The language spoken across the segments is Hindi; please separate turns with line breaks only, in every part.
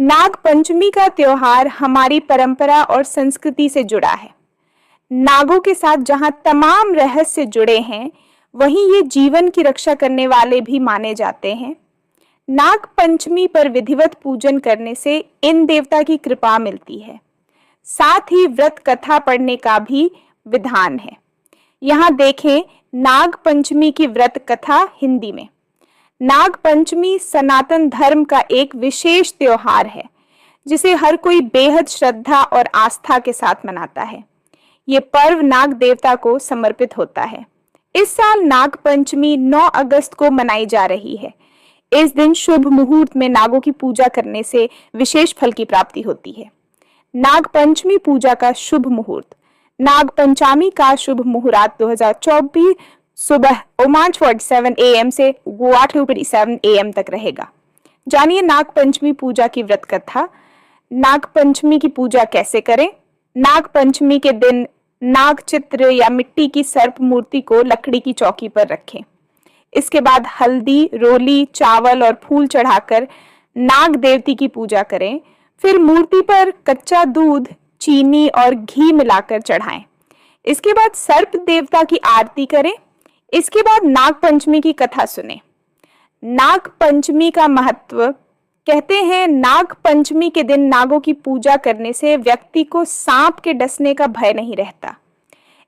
नाग पंचमी का त्योहार हमारी परंपरा और संस्कृति से जुड़ा है। नागों के साथ जहां तमाम रहस्य जुड़े हैं, वहीं ये जीवन की रक्षा करने वाले भी माने जाते हैं। नाग पंचमी पर विधिवत पूजन करने से इन देवता की कृपा मिलती है। साथ ही व्रत कथा पढ़ने का भी विधान है। यहाँ देखें नाग पंचमी की व्रत कथा हिंदी में। नाग पंचमी सनातन धर्म का एक विशेष त्योहार है, जिसे हर कोई बेहद श्रद्धा और आस्था के साथ मनाता है। ये पर्व नाग देवता को समर्पित होता है। इस साल नाग पंचमी 9 अगस्त को मनाई जा रही है। इस दिन शुभ मुहूर्त में नागों की पूजा करने से विशेष फल की प्राप्ति होती है। नाग पंचमी पूजा का शुभ मुहूर्त। नाग पंचमी का शुभ मुहूर्त 2024 सुबह 5:47 AM से 8:47 AM तक रहेगा। जानिए नाग पंचमी पूजा की व्रत कथा। नाग पंचमी की पूजा कैसे करें? नाग पंचमी के दिन नाग चित्र या मिट्टी की सर्प मूर्ति को लकड़ी की चौकी पर रखें। इसके बाद हल्दी, रोली, चावल और फूल चढ़ाकर नाग देवती की पूजा करें। फिर मूर्ति पर कच्चा दूध, चीनी और घी मिलाकर चढ़ाएं। इसके बाद सर्प देवता की आरती करें। इसके बाद नाग पंचमी की कथा सुने। नाग पंचमी का महत्व। कहते हैं नाग पंचमी के दिन नागों की पूजा करने से व्यक्ति को सांप के डसने का भय नहीं रहता।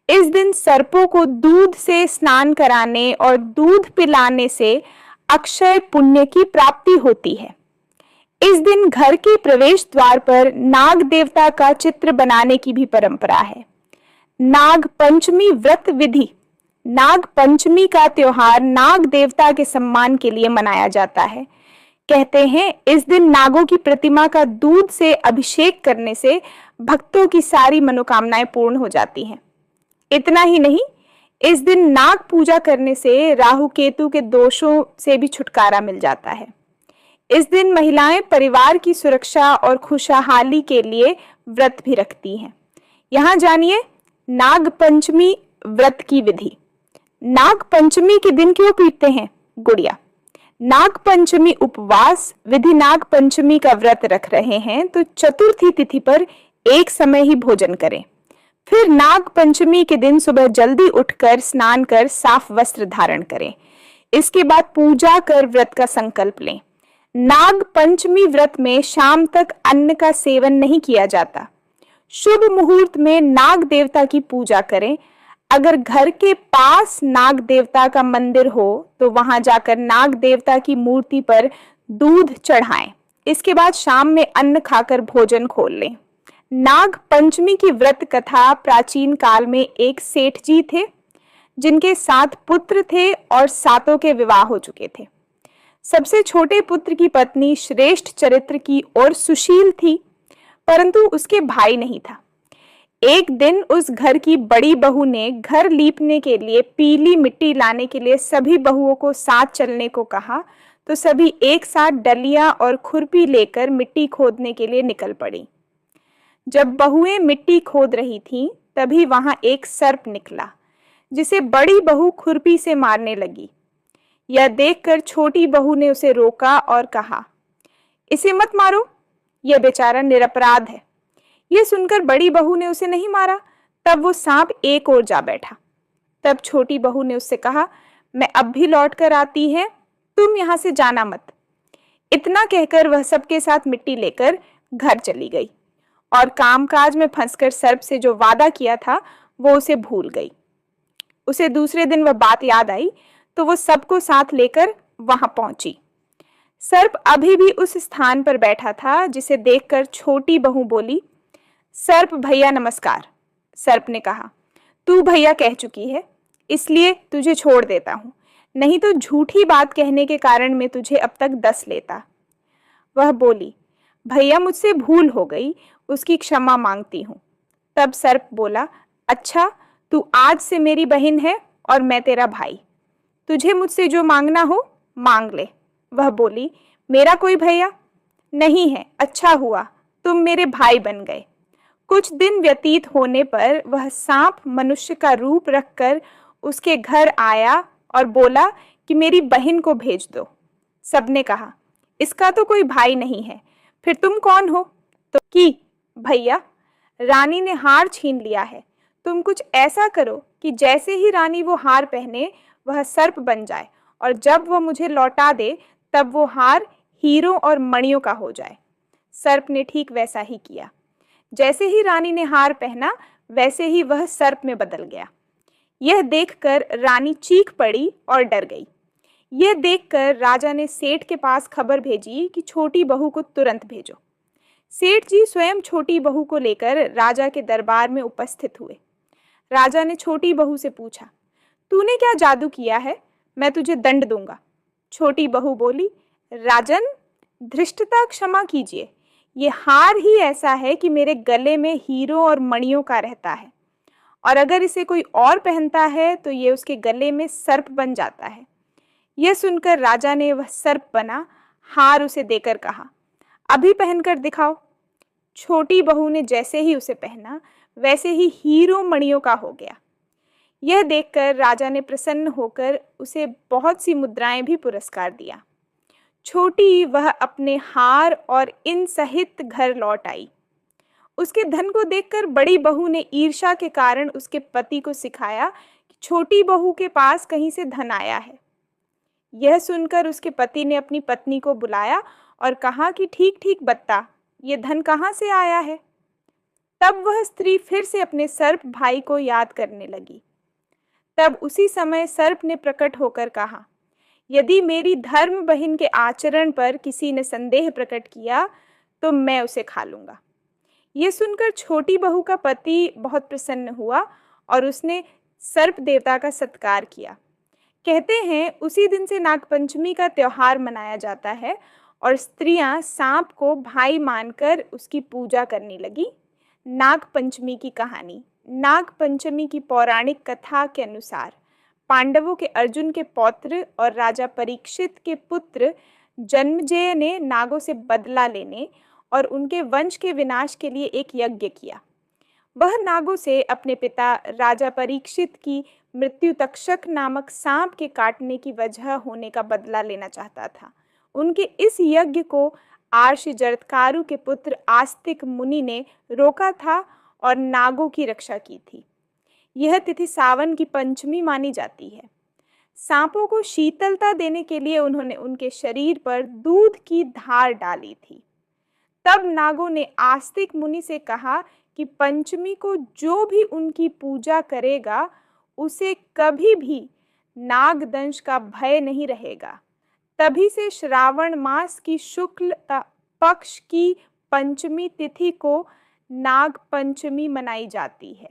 इस दिन सर्पों को दूध से स्नान कराने और दूध पिलाने से अक्षय पुण्य की प्राप्ति होती है। इस दिन घर के प्रवेश द्वार पर नाग देवता का चित्र बनाने की भी परंपरा है। नाग पंचमी व्रत विधि। नाग पंचमी का त्योहार नाग देवता के सम्मान के लिए मनाया जाता है। कहते हैं इस दिन नागों की प्रतिमा का दूध से अभिषेक करने से भक्तों की सारी मनोकामनाएं पूर्ण हो जाती हैं। इतना ही नहीं, इस दिन नाग पूजा करने से राहु केतु के दोषों से भी छुटकारा मिल जाता है। इस दिन महिलाएं परिवार की सुरक्षा और खुशहाली के लिए व्रत भी रखती हैं। यहाँ जानिए नाग पंचमी व्रत की विधि। नाग पंचमी के दिन क्यों पीटते हैं गुड़िया? नाग पंचमी उपवास विधि। नाग पंचमी का व्रत रख रहे हैं तो चतुर्थी तिथि पर एक समय ही भोजन करें। फिर नाग पंचमी के दिन सुबह जल्दी उठकर स्नान कर साफ वस्त्र धारण करें। इसके बाद पूजा कर व्रत का संकल्प लें। नाग पंचमी व्रत में शाम तक अन्न का सेवन नहीं किया जाता। शुभ मुहूर्त में नाग देवता की पूजा करें। अगर घर के पास नाग देवता का मंदिर हो तो वहां जाकर नाग देवता की मूर्ति पर दूध चढ़ाएं। इसके बाद शाम में अन्न खाकर भोजन खोल लें। नाग पंचमी की व्रत कथा। प्राचीन काल में एक सेठ जी थे जिनके 7 पुत्र थे और 7 के विवाह हो चुके थे। सबसे छोटे पुत्र की पत्नी श्रेष्ठ चरित्र की और सुशील थी, परंतु उसके भाई नहीं था। एक दिन उस घर की बड़ी बहू ने घर लीपने के लिए पीली मिट्टी लाने के लिए सभी बहुओं को साथ चलने को कहा, तो सभी एक साथ डलिया और खुरपी लेकर मिट्टी खोदने के लिए निकल पड़ी। जब बहुएं मिट्टी खोद रही थीं, तभी वहां एक सर्प निकला, जिसे बड़ी बहू खुरपी से मारने लगी। यह देखकर छोटी बहू ने उसे रोका और कहा, इसे मत मारो, यह बेचारा निरपराध है। यह सुनकर बड़ी बहू ने उसे नहीं मारा। तब वो सांप एक ओर जा बैठा। तब छोटी बहू ने उससे कहा, मैं अब भी लौट कर आती है, तुम यहाँ से जाना मत। इतना कहकर वह सबके साथ मिट्टी लेकर घर चली गई और कामकाज में फंसकर सर्प से जो वादा किया था वो उसे भूल गई। उसे दूसरे दिन वह बात याद आई तो वो सबको साथ लेकर वहां पहुंची। सर्प अभी भी उस स्थान पर बैठा था, जिसे देखकर छोटी बहू बोली, सर्प भैया नमस्कार। सर्प ने कहा, तू भैया कह चुकी है, इसलिए तुझे छोड़ देता हूं, नहीं तो झूठी बात कहने के कारण मैं तुझे अब तक 10 लेता। वह बोली, भैया मुझसे भूल हो गई, उसकी क्षमा मांगती हूं। तब सर्प बोला, अच्छा तू आज से मेरी बहन है और मैं तेरा भाई, तुझे मुझसे जो मांगना हो मांग ले। वह बोली, मेरा कोई भैया नहीं है, अच्छा हुआ तुम मेरे भाई बन गए। कुछ दिन व्यतीत होने पर वह सांप मनुष्य का रूप रखकर उसके घर आया और बोला कि मेरी बहन को भेज दो। सबने कहा, इसका तो कोई भाई नहीं है, फिर तुम कौन हो? तो कि भैया, रानी ने हार छीन लिया है, तुम कुछ ऐसा करो कि जैसे ही रानी वो हार पहने वह सर्प बन जाए, और जब वह मुझे लौटा दे तब वो हार हीरों और मणियों का हो जाए। सर्प ने ठीक वैसा ही किया। जैसे ही रानी ने हार पहना वैसे ही वह सर्प में बदल गया। यह देखकर रानी चीख पड़ी और डर गई। यह देखकर राजा ने सेठ के पास खबर भेजी कि छोटी बहू को तुरंत भेजो। सेठ जी स्वयं छोटी बहू को लेकर राजा के दरबार में उपस्थित हुए। राजा ने छोटी बहू से पूछा, तूने क्या जादू किया है? मैं तुझे दंड दूंगा। छोटी बहू बोली, राजन, धृष्टता क्षमा कीजिए, ये हार ही ऐसा है कि मेरे गले में हीरों और मणियों का रहता है, और अगर इसे कोई और पहनता है तो ये उसके गले में सर्प बन जाता है। यह सुनकर राजा ने वह सर्प बना हार उसे देकर कहा, अभी पहनकर दिखाओ। छोटी बहू ने जैसे ही उसे पहना वैसे ही हीरों मणियों का हो गया। यह देखकर राजा ने प्रसन्न होकर उसे बहुत सी मुद्राएं भी पुरस्कार दिया। छोटी वह अपने हार और इन सहित घर लौट आई। उसके धन को देखकर बड़ी बहू ने ईर्ष्या के कारण उसके पति को सिखाया कि छोटी बहू के पास कहीं से धन आया है। यह सुनकर उसके पति ने अपनी पत्नी को बुलाया और कहा कि ठीक ठीक बता, ये धन कहाँ से आया है? तब वह स्त्री फिर से अपने सर्प भाई को याद करने लगी। तब उसी समय सर्प ने प्रकट होकर कहा, यदि मेरी धर्म बहन के आचरण पर किसी ने संदेह प्रकट किया तो मैं उसे खा लूंगा। ये सुनकर छोटी बहू का पति बहुत प्रसन्न हुआ और उसने सर्प देवता का सत्कार किया। कहते हैं उसी दिन से नागपंचमी का त्योहार मनाया जाता है और स्त्रियां सांप को भाई मानकर उसकी पूजा करने लगी। नागपंचमी की कहानी। नागपंचमी की पौराणिक कथा के अनुसार पांडवों के अर्जुन के पौत्र और राजा परीक्षित के पुत्र जन्मेजय ने नागों से बदला लेने और उनके वंश के विनाश के लिए एक यज्ञ किया। वह नागों से अपने पिता राजा परीक्षित की मृत्यु तक्षक नामक सांप के काटने की वजह होने का बदला लेना चाहता था। उनके इस यज्ञ को आर्षि जरत्कारु के पुत्र आस्तिक मुनि ने रोका था और नागों की रक्षा की थी। यह तिथि सावन की पंचमी मानी जाती है। सांपों को शीतलता देने के लिए उन्होंने उनके शरीर पर दूध की धार डाली थी। तब नागों ने आस्तिक मुनि से कहा कि पंचमी को जो भी उनकी पूजा करेगा उसे कभी भी नागदंश का भय नहीं रहेगा। तभी से श्रावण मास की शुक्ल पक्ष की पंचमी तिथि को नाग पंचमी मनाई जाती है।